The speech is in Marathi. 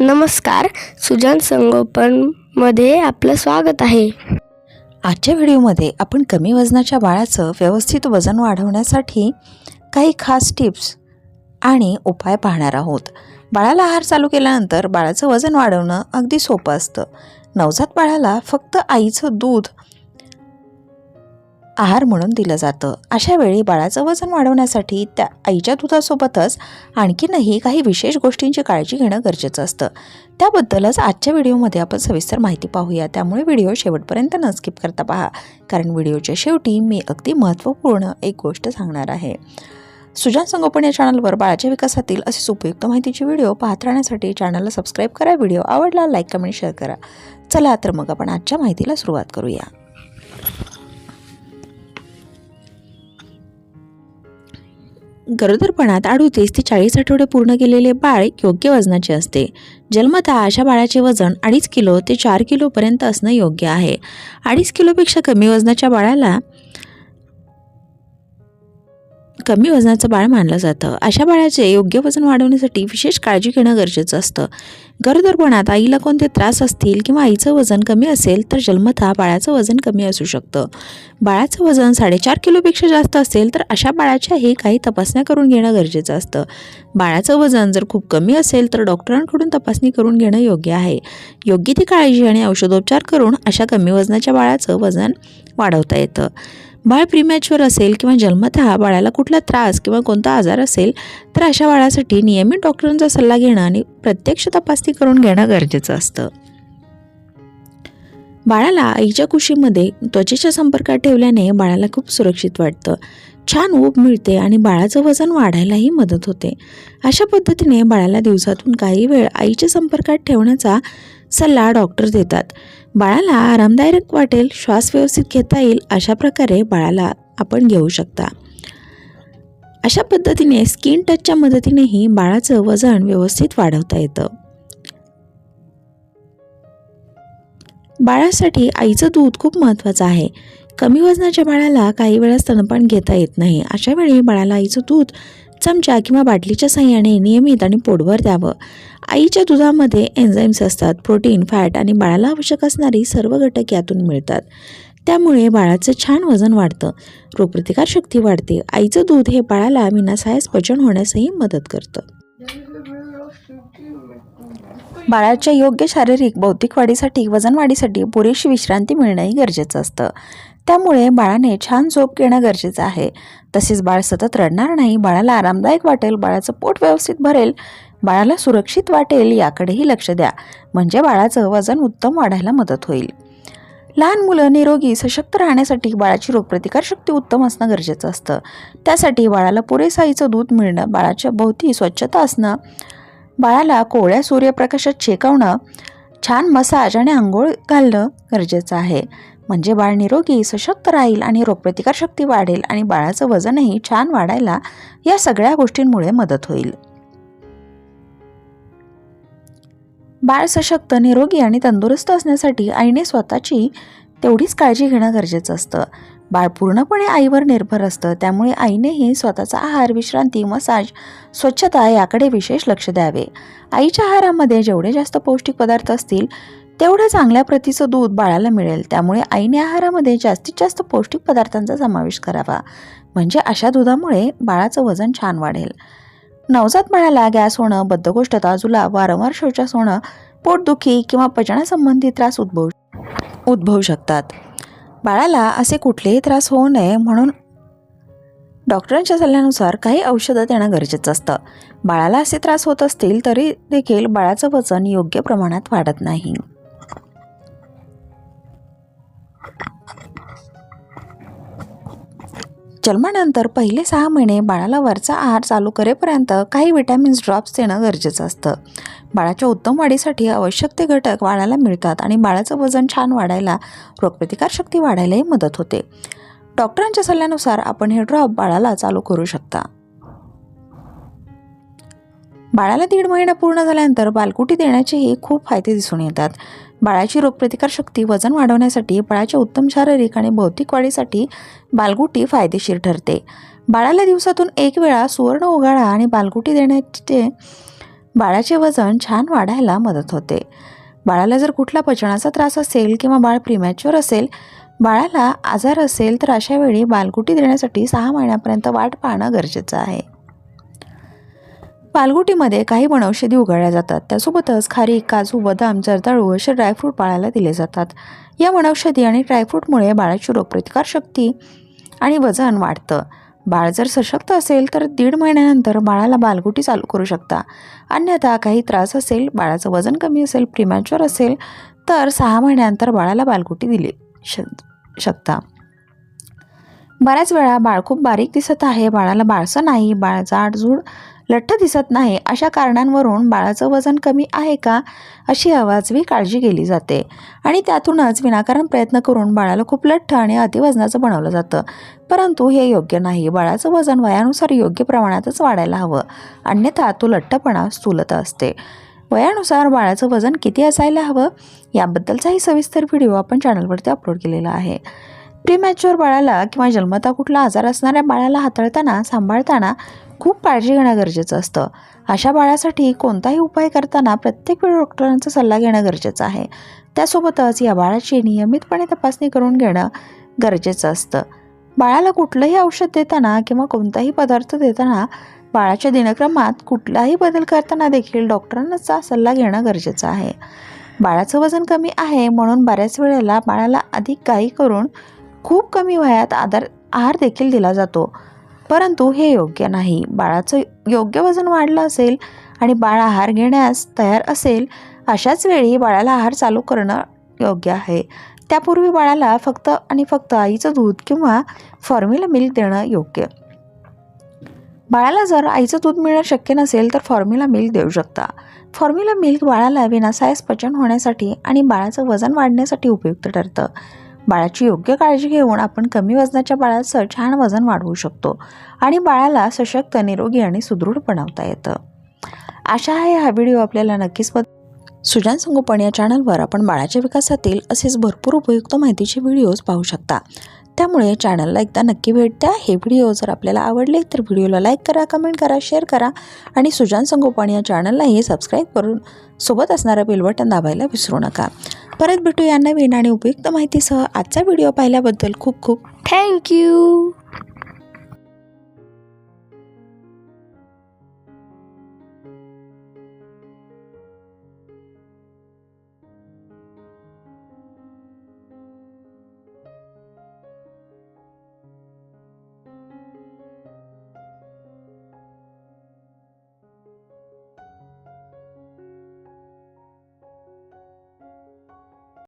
नमस्कार, सुजान संगोपनमध्ये आपलं स्वागत आहे. आजच्या व्हिडिओमध्ये आपण कमी वजनाच्या बाळाचं व्यवस्थित वजन वाढवण्यासाठी काही खास टिप्स आणि उपाय पाहणार आहोत. बाळाला आहार चालू केल्यानंतर बाळाचं वजन वाढवणं अगदी सोपं असतं. नवजात बाळाला फक्त आईचं दूध आहार म्हणून दिलं जातं. अशा वेळी बाळाचं वजन वाढवण्यासाठी त्या आईच्या दुधासोबतच आणखीनही काही विशेष गोष्टींची काळजी घेणं गरजेचं असतं. त्याबद्दलच आजच्या व्हिडिओमध्ये आपण सविस्तर माहिती पाहूया. त्यामुळे व्हिडिओ शेवटपर्यंत न स्किप करता पहा, कारण व्हिडिओच्या शेवटी मी अगदी महत्त्वपूर्ण एक गोष्ट सांगणार आहे. सुजान संगोपन या चॅनलवर बाळाच्या विकासातील असेच उपयुक्त माहितीचे व्हिडिओ पाहत राहण्यासाठी चॅनलला सबस्क्राईब करा. व्हिडिओ आवडला लाईक कमेंट शेअर करा. चला तर मग आपण आजच्या माहितीला सुरुवात करूया. गरोदरपणात 38 ते 40 आठवडे पूर्ण केलेले बाळ योग्य वजनाचे असते. जन्मतः अशा बाळाचे वजन 2.5 किलो ते 4 किलोपर्यंत असणं योग्य आहे. 2.5 किलोपेक्षा कमी वजनाच्या बाळाला कमी वजनाचं बाळ मानलं जातं. अशा बाळाचे योग्य वजन वाढवण्यासाठी विशेष काळजी घेणं गरजेचं असतं. गरोदरपणात आईला कोणते त्रास असतील किंवा आईचं वजन कमी असेल तर जन्मतः बाळाचं वजन कमी असू शकतं. बाळाचं वजन 4.5 किलोपेक्षा जास्त असेल तर अशा बाळाच्याही काही तपासण्या करून घेणं गरजेचं असतं. बाळाचं वजन जर खूप कमी असेल तर डॉक्टरांकडून तपासणी करून घेणं योग्य आहे. योग्य ती काळजी आणि औषधोपचार करून अशा कमी वजनाच्या बाळाचं वजन वाढवता येतं. बाळ प्रीमॅच्युअर असेल किंवा जन्मतः बाळाला कुठला त्रास किंवा कोणता आजार असेल तर अशा बाळासाठी नियमित डॉक्टरांचा सल्ला घेणं आणि प्रत्यक्ष तपासणी करून घेणं गरजेचं असतं. बाळाला आईच्या कुशीमध्ये त्वचेच्या संपर्कात ठेवल्याने बाळाला खूप सुरक्षित वाटतं, छान ऊब मिळते आणि बाळाचं वजन वाढायलाही मदत होते. अशा पद्धतीने बाळाला दिवसातून काही वेळ आईच्या संपर्कात ठेवण्याचा सल्ला डॉक्टर देतात. बाळाला आरामदायक वाटेल, श्वास व्यवस्थित घेता येईल अशा प्रकारे बाळाला आपण घेऊ शकता. अशा पद्धतीने स्किन टचच्या मदतीनेही बाळाचं वजन व्यवस्थित वाढवता येतं. बाळासाठी आईचं दूध खूप महत्त्वाचं आहे. कमी वजनाच्या बाळाला काही वेळा स्तनपान घेता येत नाही. अशा वेळी बाळाला आईचं दूध चमचा किंवा बाटलीच्या साहाय्याने नियमित आणि पोटभर द्यावं. आईच्या दुधामध्ये एन्झाईम्स असतात, प्रोटीन, फॅट आणि बाळाला आवश्यक असणारी सर्व घटक यातून मिळतात. त्यामुळे बाळाचं छान वजन वाढतं, रोगप्रतिकारशक्ती वाढते. आईचं दूध हे बाळाला विनासायास पचन होण्यासही मदत करतं. बाळाच्या योग्य शारीरिक बौद्धिक वाढीसाठी वजन वाढीसाठी पुरेशी विश्रांती मिळणंही गरजेचं असतं. त्यामुळे बाळाने छान झोप घेणं गरजेचं आहे. तसेच बाळ सतत रडणार नाही, बाळाला आरामदायक वाटेल, बाळाचं पोट व्यवस्थित भरेल, बाळाला सुरक्षित वाटेल याकडेही लक्ष द्या. म्हणजे बाळाचं वजन उत्तम वाढायला मदत होईल. लहान मुलं निरोगी सशक्त राहण्यासाठी बाळाची रोगप्रतिकारशक्ती उत्तम असणं गरजेचं असतं. त्यासाठी बाळाला पुरेसं आईचं दूध मिळणं, बाळाच्या भोवती स्वच्छता असणं, बाळाला कोवळ्या सूर्यप्रकाशात शेकवणं, छान मसाज आणि आंघोळ घालणं गरजेचं आहे. म्हणजे बाळ निरोगी सशक्त राहील आणि रोगप्रतिकारशक्ती वाढेल आणि बाळाचं वजनही छान वाढायला या सगळ्या गोष्टींमुळे मदत होईल. बाळ सशक्त, निरोगी आणि तंदुरुस्त असण्यासाठी आईने स्वतःची तेवढीच काळजी घेणं गरजेचं असतं. बाळ पूर्णपणे आईवर निर्भर असतं. त्यामुळे आईनेही स्वतःचा आहार, विश्रांती, मसाज, स्वच्छता याकडे विशेष लक्ष द्यावे. आईच्या आहारामध्ये जेवढे जास्त पौष्टिक पदार्थ असतील तेवढं चांगल्या प्रतीचं दूध बाळाला मिळेल. त्यामुळे आईने आहारामध्ये जास्तीत जास्त पौष्टिक पदार्थांचा समावेश करावा. म्हणजे अशा दुधामुळे बाळाचं वजन छान वाढेल. नवजात बाळाला गॅस होणं, बद्धकोष्ठता, जुलाब, वारंवार शौचास होणं, पोटदुखी किंवा पचनासंबंधी त्रास उद्भवू शकतात. बाळाला असे कुठलेही त्रास होऊ नये म्हणून डॉक्टरांच्या सल्ल्यानुसार काही औषधं देणं गरजेचं असतं. बाळाला असे त्रास होत असतील तरी देखील बाळाचं वजन योग्य प्रमाणात वाढत नाही. जन्मानंतर पहिले 6 महिने बाळाला वरचा आहार चालू करेपर्यंत काही विटॅमिन्स ड्रॉप्स देणं गरजेचं असतं. बाळाच्या उत्तम वाढीसाठी आवश्यक ते घटक बाळाला मिळतात आणि बाळाचं वजन छान वाढायला, रोगप्रतिकारशक्ती वाढायलाही मदत होते. डॉक्टरांच्या सल्ल्यानुसार आपण हे ड्रॉप बाळाला चालू करू शकता. बाळाला 1.5 महिना पूर्ण झाल्यानंतर बालकुटी देण्याचेही खूप फायदे दिसून येतात. बाळाची रोगप्रतिकारशक्ती वजन वाढवण्यासाठी, बाळाच्या उत्तम शारीरिक आणि बौद्धिक वाढीसाठी बालगुटी फायदेशीर ठरते. बाळाला दिवसातून 1 वेळा सुवर्ण उगाळा आणि बालगुटी देण्याचे बाळाचे वजन छान वाढायला मदत होते. बाळाला जर कुठला पचनाचा त्रास असेल किंवा बाळ प्रीमॅच्युअर असेल, बाळाला आजार असेल, तर अशा वेळी बालगुटी देण्यासाठी 6 महिन्यापर्यंत वाट पाहणं गरजेचं आहे. बालगुटीमध्ये काही वनौषधी उगाळल्या जातात. त्यासोबतच खारीक, काजू, बदाम, जर्दाळू असे ड्रायफ्रूट बाळाला दिले जातात. या वनौषधी आणि ड्रायफ्रूटमुळे बाळाची रोगप्रतिकारशक्ती आणि वजन वाढतं. बाळ जर सशक्त असेल तर 1.5 महिन्यानंतर बाळाला बालगुटी चालू करू शकता. अन्यथा काही त्रास असेल, बाळाचं वजन कमी असेल, प्रीमॅच्युअर असेल, तर 6 महिन्यानंतर बाळाला बालगुटी दिली शकता. बऱ्याच वेळा बाळ खूप बारीक दिसत आहे, बाळाला बाळसं नाही, बाळ जाडजूड लठ्ठ दिसत नाही, अशा कारणांवरून बाळाचं वजन कमी आहे का अशी अवाजवी काळजी केली जाते आणि त्यातूनच विनाकारण प्रयत्न करून बाळाला खूप लठ्ठ आणि अतिवजनाचं बनवलं जातं. परंतु हे योग्य नाही. बाळाचं वजन वयानुसार योग्य प्रमाणातच वाढायला हवं, अन्यथा तो लठ्ठपणा स्थूलता असते. वयानुसार बाळाचं वजन किती असायला हवं याबद्दलचाही सविस्तर व्हिडिओ आपण चॅनलवरती अपलोड केलेला आहे. प्रीमॅच्युअर बाळाला किंवा जन्मता कुठला आजार असणाऱ्या बाळाला हाताळताना, सांभाळताना खूप काळजी घेणं गरजेचं असतं. अशा बाळासाठी कोणताही उपाय करताना प्रत्येक वेळी डॉक्टरांचा सल्ला घेणं गरजेचं आहे. त्यासोबतच या बाळाची नियमितपणे तपासणी करून घेणं गरजेचं असतं. बाळाला कुठलंही औषध देताना किंवा कोणताही पदार्थ देताना बाळाच्या दिनक्रमात कुठलाही बदल करताना देखील डॉक्टरांचा सल्ला घेणं गरजेचं आहे. बाळाचं वजन कमी आहे म्हणून बऱ्याच वेळेला बाळाला अधिक घाई करून खूप कमी वयात आहार देखील दिला जातो, परंतु हे योग्य नाही. बाळाचं योग्य वजन वाढलं असेल आणि बाळ आहार घेण्यास तयार असेल, अशाच वेळी बाळाला आहार चालू करणं योग्य आहे. त्यापूर्वी बाळाला फक्त आणि फक्त आईचं दूध किंवा फॉर्म्युला मिल्क देणं योग्य. बाळाला जर आईचं दूध मिळणं शक्य नसेल तर फॉर्म्युला मिल्क देऊ शकता. फॉर्म्युला मिल्क बाळाला विनासायास पचन होण्यासाठी आणि बाळाचं वजन वाढण्यासाठी उपयुक्त ठरतं. बाळाची योग्य काळजी घेऊन आपण कमी वजनाच्या बाळाचं छान वजन वाढवू शकतो आणि बाळाला सशक्त, निरोगी आणि सुदृढ बनवता येतं. आशा आहे हा व्हिडिओ आपल्याला नक्कीच सुजान संगोपन या चॅनलवर आपण बाळाच्या विकासातील असेच भरपूर उपयुक्त माहितीचे व्हिडिओज पाहू शकता. त्यामुळे चॅनलला एकदा नक्की भेट द्या. हे व्हिडिओ जर आपल्याला आवडले तर व्हिडिओला लाईक करा, कमेंट करा, शेअर करा आणि सुजान संगोपन या चॅनललाही सबस्क्राईब करून सोबत असणारं बेल बटन दाबायला विसरू नका. परत भेटू या नवीन आणि उपयुक्त माहितीसह. आजचा व्हिडिओ पाहिल्याबद्दल खूप खूप थँक्यू.